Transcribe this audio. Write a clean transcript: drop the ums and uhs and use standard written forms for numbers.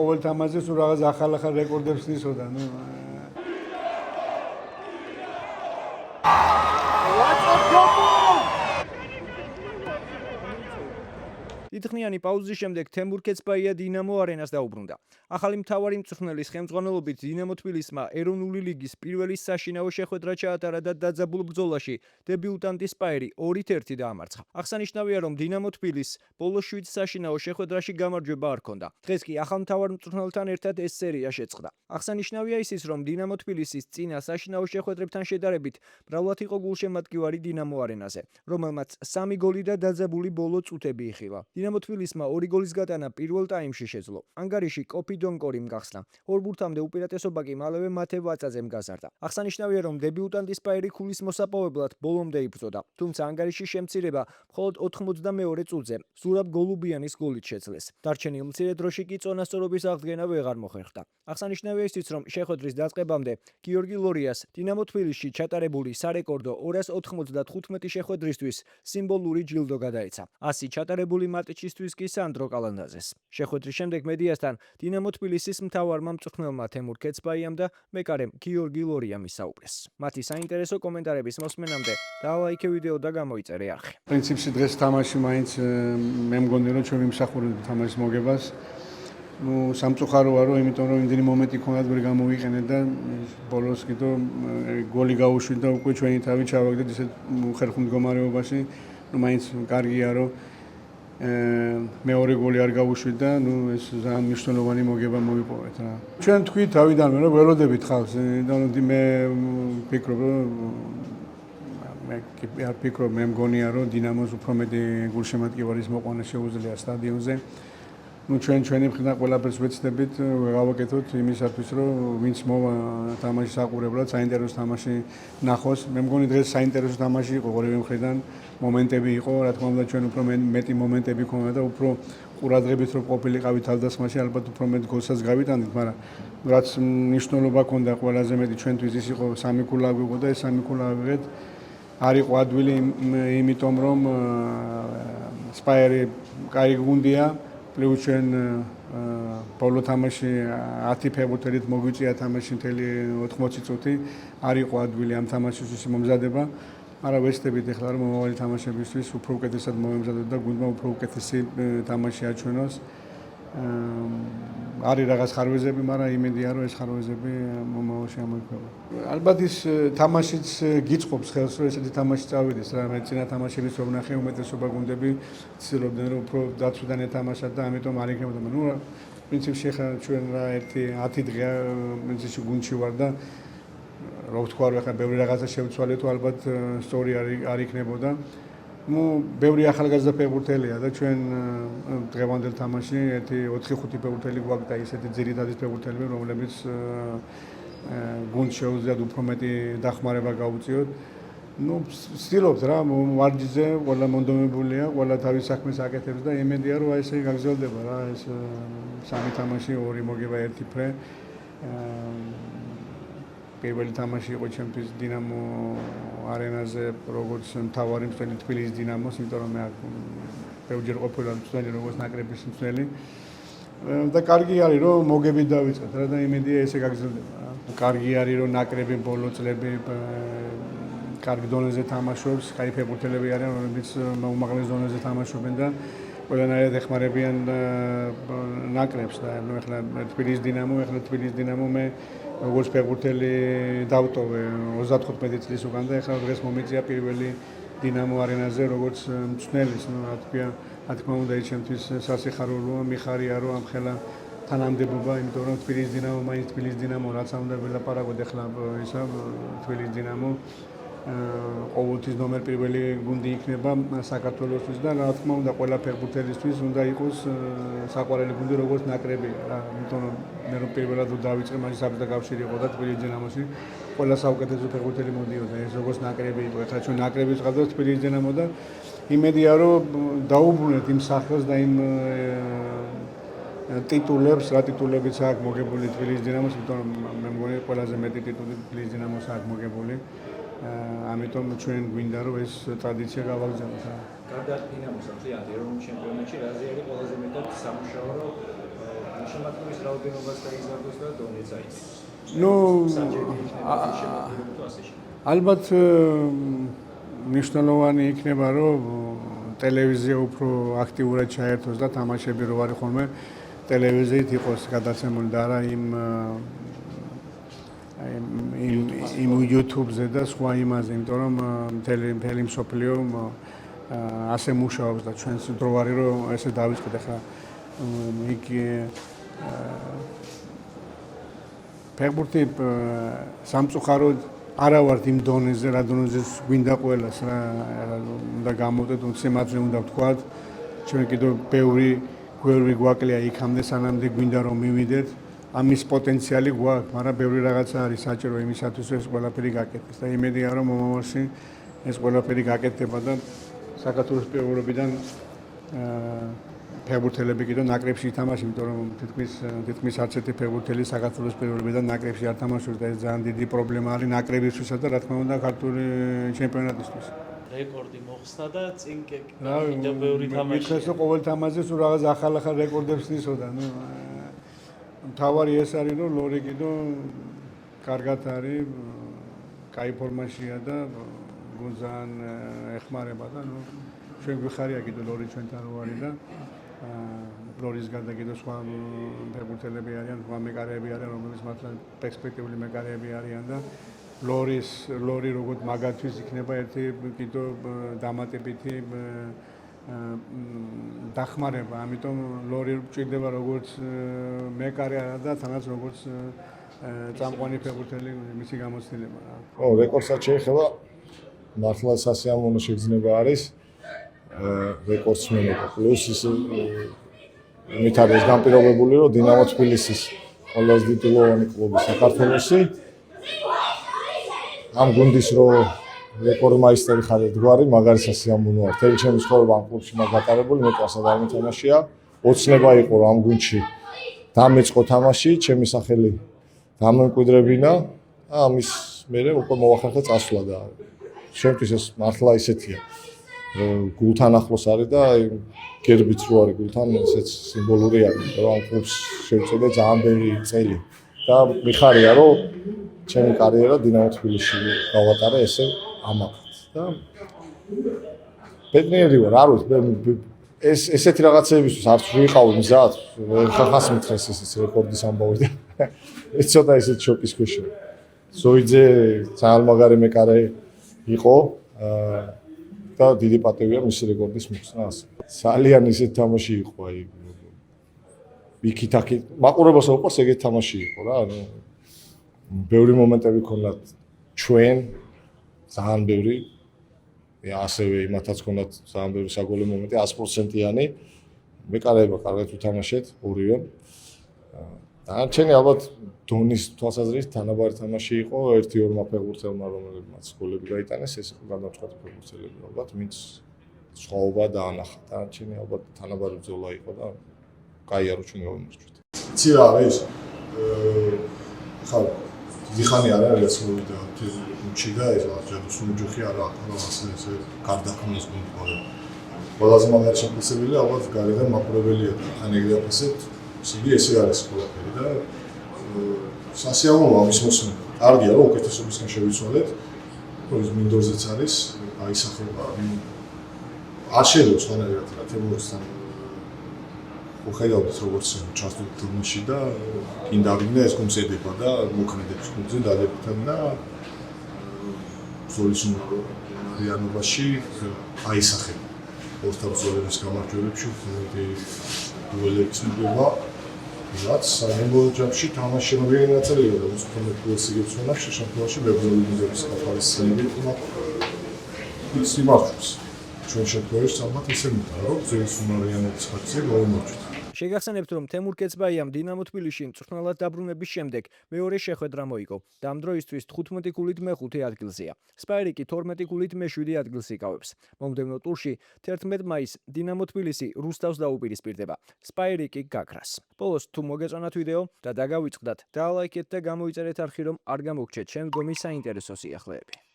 ყოველ თამაშზე სულ რაღაც ახალ რეკორდებს ისოდა, ნუ დიდხნიანი პაუზის შემდეგ თემურ ქეცბაია დინამო არენას დაუბრუნდა. ახალი მთავარი მწვრთნელის ხელმძღვანელობით დინამო თბილისმა ეროვნული ლიგის პირველი საშინაო შეხვედრა ჩაატარა და დაძაბულ ბრძოლაში დებიუტანტი სპაირი 2-1 დაამარცხა. აღსანიშნავია, რომ დინამო თბილისს ბოლო 7 საშინაო შეხვედრაში გამარჯვება არ ჰქონდა. დღეს კი ახალ მთავარ მწვრთნელთან ერთად ეს სერია შეწყდა. აღსანიშნავია ისიც, რომ დინამო თბილისის წინა საშინაო შეხვედრებთან შედარებით მრავლად იყო გულშემატკივარი დინამო არენაზე, რომელმაც 3 გოლი და დაძაბული ბოლო წუთები იხილა. დინამო თბილისმა 2 გოლის გატანა პირველ ტაიმში შეძლო. ანგარიში კოფი დონკორიმ გახსნა. ორ ბურთამდე უპირატესობა კი მალევე მათე ვაწაძემ გაზარდა. აღსანიშნავია, რომ დებიუტანტი სპაირი ქულის მოსაპოვებლად ბოლომდე იბრძოდა, თუმცა ანგარიში შემცირება მხოლოდ 92 წუთზე ზურაბ გოლუბიანის გოლით შეძლეს. დარჩენილ მცირე დროში კი წონასწორობის აღდგენა ვეღარ მოხერხდა. აღსანიშნავია ისიც, რომ შეხვედრის დაწყებამდე გიორგი ლორიას დინამო თბილისში ჩატარებული სარეკორდო 295 შეხვედრისთვის სიმბოლური ჯილდო გადაეცა. 100 ჩატარებული მატჩისთვის კი სანდრო კალანდაძეს. შეხვედრის შემდეგ მედიასთან დინამო თბილისის მთავარმა მწვრთნელმა თემურ ქეცბაიამ და მეკარემ გიორგი ლორიამ ისაუბრეს. მათი საინტერესო კომენტარების მოსმენამდე დაალაიქე ვიდეო და გამოიწერე არხი. პრინციპში დღეს თამაში მაინც მე მგონი რომ ჩვენ ვიმსახურებთ თამაშის მოგებას. ნუ სამწუხაროა რომ იმიტომ რომ იმდენი მომენტი ქონდათ ვერ გამოვიყენეთ და ბოლოს კიდო გოლი გაუშვით და უკვე ჩვენი თავი ჩავაგდეთ ისეთ ხერხულ მდგომარეობაში. ნუ მაინც კარგია რომ მეორე გოლი არ გაუშვით და ნუ ეს ძალიან მნიშვნელოვანი მოგება მოიპოვეთ რა. ჩვენ თქვით თავიდანვე რომ ველოდებით ხალხს, და მე ვფიქრობ რომ მე მგონია რომ დინამოს უფრო მეტი გულშემატკივარის მოყვანა შეუძლია სტადიონზე. ნუ ჩვენი მხრიდან ყველაფერს ვეცდებით გავაკეთოთ იმისათვის რომ ვინც მოვა თამაშის აყურებლად საინტერესო თამაში ნახოს. მე მგონი დღეს საინტერესო თამაში იყო ორივე მხრიდან. მომენტები იყო, რა თქმა უნდა ჩვენ უფრო მეტი მომენტები ქონდა და უფრო ყურადღებით რომ ყოფილიყავით თავდასხმაში, ალბათ უფრო მეტ გოლსაც გავიტანდით, მაგრამ რაც მნიშვნელობა ქონდა ყველაზე მეტი ჩვენთვის ის იყო 3 ქულა აგვიღო და ეს 3 ქულა ავიღეთ. არ იყო ადვილი იმიტომ რომ სპაირი კაი გუნდია, პლუს ჩვენ ბოლო თამაში 10 ფეხბურთელით მოგვიწია თამაში მთელი 80 წუთი, არ იყო ადვილი ამ თამაშისთვის მომზადება. არა ვეცდებით ახლა რომ მომავალი თამაშებისთვის უფრო უკეთესად მოვემზადოთ და გუნდმა უფრო უკეთესი თამაში აჩვენოს. არის რაღაც ხარვეზები, მაგრამ იმედია რომ ეს ხარვეზები მომავალში ამოიფრება. ალბათ ის თამაშიც გიწყობს ხელს რომ ესეთი თამაში წავიდეს რა. მე წინა თამაშების რო ვნახე უმეტესობა გუნდები ცდილობდნენ რომ უფრო დაცვიდან ეთამაშათ და ამიტომ არ იქნებოდა. ნუ პრინციპში ხა ჩვენ რა 10 დღეა პრინციპში გუნდში ვარ და რო ვთქვა რომ ახლა ბევრი რაღაცა შევცვალეთ, ალბათ სწორი არ იქნებოდა. ნუ ბევრი ახალგაზრდა ფეხბურთელია და ჩვენ დღევანდელ თამაში 4-5 ფეხბურთელი გვაქვს და ისეთი ძირითადი ფეხბურთელები, რომლებიც გუნდს შეუძლიათ უფრო მეტი დახმარება გაუწიოთ. ნუ ვცდილობთ რა, ვარჯიშზე ყველა მონდომებულია, ყველა თავის საქმეს აკეთებს და იმედია რომ აი ესე გაგრძელდება რა, ეს 3 თამაში 2 მოგება 1 ფრე. პირველი თამაში იყო ჩემთვის დინამო არენაზე, როგორც მთავარი მწვრთნელი თბილისის დინამოს, იმიტომ რომ მე ბევრჯერ ყოფილი მწვრთნელი როგორც ნაკრების მწვრთნელი. და კარგი არის რომ მოგებით დავიწყეთ რა და იმედია ესე გაგრძელდება რა. კარგი არის რომ ნაკრები ბოლო წლები კარგ დონეზე თამაშობს, კაი ფეხბურთელები არიან, რომლებიც უმაღლეს დონეზე თამაშობენ და ყველანაირად ეხმარებიან ნაკრებს და ნუ ახლა თბილისის დინამო მე როგორც ფეხბურთელი დავტოვე 35 წლის უკან და ახლა დღეს მომიწია პირველი დინამო არენაზე როგორც მწვრთნელის, ნუ რა თქმა უნდა ის ჩემთვის სასიხარულოა, მიხარია რომ ამ ხელა თანამდებობა, იმიტომ რომ თბილისის დინამო მაინც თბილისის დინამო რაც არ უნდა ველაპარაკოთ ახლა ისა თბილისის დინამო ყოველთვის ნომერ პირველი გუნდი იქნება საქართველოსთვის და რა თქმა უნდა ყველა ფეხბურთელისთვის უნდა იყოს საყვარელი გუნდი როგორც ნაკრები რა. იმიტომ რომ მე რომ პირველად დავიწყე მაშინ საბჭოთა კავშირი იყო და თბილისის დინამოში ყველა საუკეთესო ფეხბურთელი მოდიოდა, ეს როგორც ნაკრები იყო. ახლა ჩვენ ნაკრები ვიყავდა თბილისის დინამო და იმედია რომ დაუბრუნეთ იმ სახელს და იმ ტიტულებს, რა ტიტულებიც აქვს მოგებული თბილისის დინამოს, იმიტომ რომ მე მგონი ყველაზე მეტი ტიტული თბილისის დინამოს აქვს მოგებული. ამიტომ ჩვენ გვინდა რომ ეს ტრადიცია გავაგზავნოთ რა. გარდა დინამოს ახლა ეროვნულ ჩემპიონატში რაზე არის ყველაზე მეტად სამუშაო, რომ შემადგენლობის რაოდენობას გაიზარდოს და დონეც აიწევს. ნუ სამჯერადი იქნება ეს შემადგენლობა თუ ასე შემდეგ. ალბათ მნიშვნელოვანი იქნება რომ ტელევიზია უფრო აქტიურად ჩაერთოს და თამაშები რო არის ხოლმე ტელევიზიით იყოს გადაცემული და არა იმ YouTube-ზე და სხვა იმაზე, იმიტომ რომ მთელი მსოფლიო ასე მუშაობს და ჩვენს დრო არის რომ ესე დავიწყეთ ახლა იქ ფეხბურთი სამწუხაროდ არა ვართ იმ დონეზე, რა დონეზე გვინდა ყველას რა უნდა გამოვდეთ, სიმართლე უნდა ვთქვათ, ჩვენ კიდევ ბევრი გვაკლია იქამდე, სანამდე გვინდა რომ მივიდეთ. ამის პოტენციალი გვაქვს, მაგრამ ბევრი რაღაცა არის საჭირო იმისათვის, ეს ყველაფერი გაკეთდეს და იმედია რომ მომავალში ეს ყველაფერი გაკეთდება და საქართველოს პირველობიდან ფეხბურთელები კიდევ ნაკრებში ითამაშენ, იმიტომ რომ თითქმის არც ერთი ფეხბურთელი საქართველოს პირველობიდან ნაკრებში არ თამაშობს და ეს ძალიან დიდი პრობლემა არის ნაკრებისთვისაც და რა თქმა უნდა ქართული ჩემპიონატისთვის. რეკორდი მოხსნა და წინ კიდევ ბევრი თამაში. მითხეს რომ ყოველ თამაშზე სულ რაღაც ახალ რეკორდებს ნისოდა, მთავარი ეს არის რომ ლორი კიდევ კარგად არის, კაი ფორმაშია და გუნდთან ეხმარება და ჩვენ გვიხარია კიდევ ლორი ჩვენთან რო არის და ლორის გარდა კიდევ სხვა ფეხბურთელები არიან, სხვა მეკარეები არიან, რომლებიც მართლა პერსპექტიული მეკარეები არიან და ლორი როგორც მაგალითთვის იქნება ერთი კიდევ დამატებითი დახმარება, ამიტომ ლორი ჭირდება როგორც მეკარე და თანაც როგორც წამყვანი ფეხბურთელი მისი გამოცდილება. ო, რეკორდსაც შეეხება მართლა სასიამოვნო შეგრძნება არის. რეკორდს მენობა. პლუს ის იმით არის განპირობებული, რომ დინამო თბილისის ყველაზე ტიტულოვანი კლუბი საქართველოსი ამ გუნდის რო რეკორდმაისტერი ხარ ერთგვარი, მაგარი სასიამოვნო არის. თელი ჩემი ცხოვრება ამ კლუბში მაგ გატარებული, მე კლასად არ მითამაშია. ოცნება იყო რომ ამ გუნდში დამეწყო თამაში, ჩემი სახელი დამემკვიდრებინა და ამის მერე უკვე მოახერხე წასვლა და შემთხვევით ეს მართლა ისეთია. გულთან ახლოს არის და გერბიც რო არის გულთან, ესეც სიმბოლური არის, რომ ამ კლუბს შევწოდე ძალიან ბევრი წელი და მიხარია რომ ჩემი კარიერა დინამო თბილისში გავატარე ესე ამაყად და ბედნიერი ვარ, არ ვიცი, ესეთი რაღაცეებისთვის არც ვიყავი მზად, ხახას მითხრეს ეს რეკორდის ამბავი და ეს ცოტა ესეთი შოკის ქვეშ. ზოიძე ძალიან მაგარი მეკარე იყო და დიდი პატივია მისი რეკორდის მოხსნა ასე. ძალიან ისეთ თამაში იყო, აი იქით-აქით მაყურებელს უყვარს ეგეთ თამაში იყო რა, ბევრი მომენტები ქონდათ ჩვენ ძალიან ბევრი ასევე იმათაც ქონდათ ძალიან ბევრი საგოლე მომენტი 100%-იანი მეკარეება კარგად უთამაშეთ ორივე. დანარჩენი ალბათ დონის თვალსაზრისით თანაბარი თამაში იყო ერთი-ორმა ფეხბურთელმა რომელმაც გოლები გაიტანეს, ეს იყო გადამწყვეტი ფეხბურთელები ალბათ, ვინც სხვაობა დაანახა. დანარჩენი ალბათ თანაბარი ბრძოლა იყო და კაია რომ ჩვენ გავიმარჯვეთ. იცი რა არის? ხა დიხანი არა რაც მოვიდა თემში და ეს ჯადოსული ჯოხი არა ახლა ესე გარდაქმნას გუნდს. ყველაზე მაგარი შეფასებელი ალბათ გარედან მაყურებელია და თან ეგრე აფასებთ. იგი ესე არის ყველაფერი და სასიამოვნოა ამის მოსმენა. კარგია რომ უკეთესობისგან შევიცვალეთ. ის მინდორზეც არის, აისახება. არ შეიძლება სხვანაირად რა თემურთან ხედავთ როგორც ჩასული თამაში და კინ დავიგნა ეს კონცედება და მოქმედებს გუნდზე დადებთან და ზოლის რეალობაში აისახება. ორთაბრძოლების გამარჯვებებში უფრო დუელების მიღება რაც სამეულო ჯამში თამაში რამდენი ნაწილია და უცხოელი კლასიკებს უნახ შეშფოთაში მებრძოლების კათალისები ის იმართებს ჩვენ შეფერს ალბათ ისე მინდა რომ ზეის უნარიანობის ხარჯზე გავიმარჯვეთ. შეგახსენებთ, რომ თემურ კეცბაიამ დინამო თბილისში მწვრთნელად დაბრუნების შემდეგ მეორე შეხვედრა მოიგო და ამ დროისთვის 15 გულით მე-5 ადგილზეა. სპაირი კი 12 გულით მე-7 ადგილს იკავებს. მომდევნო ტურში 11 მაისს დინამო თბილისი რუსთავს დაუპირისპირდება. სპაირი კი გაქრას. ბოლოს თუ მოგეწონათ ვიდეო და დაგავიწყდათ, დალაიქეთ და გამოიწერეთ არხი, რომ არ გამოგჩეთ შემდგომი საინტერესო სიახლეები.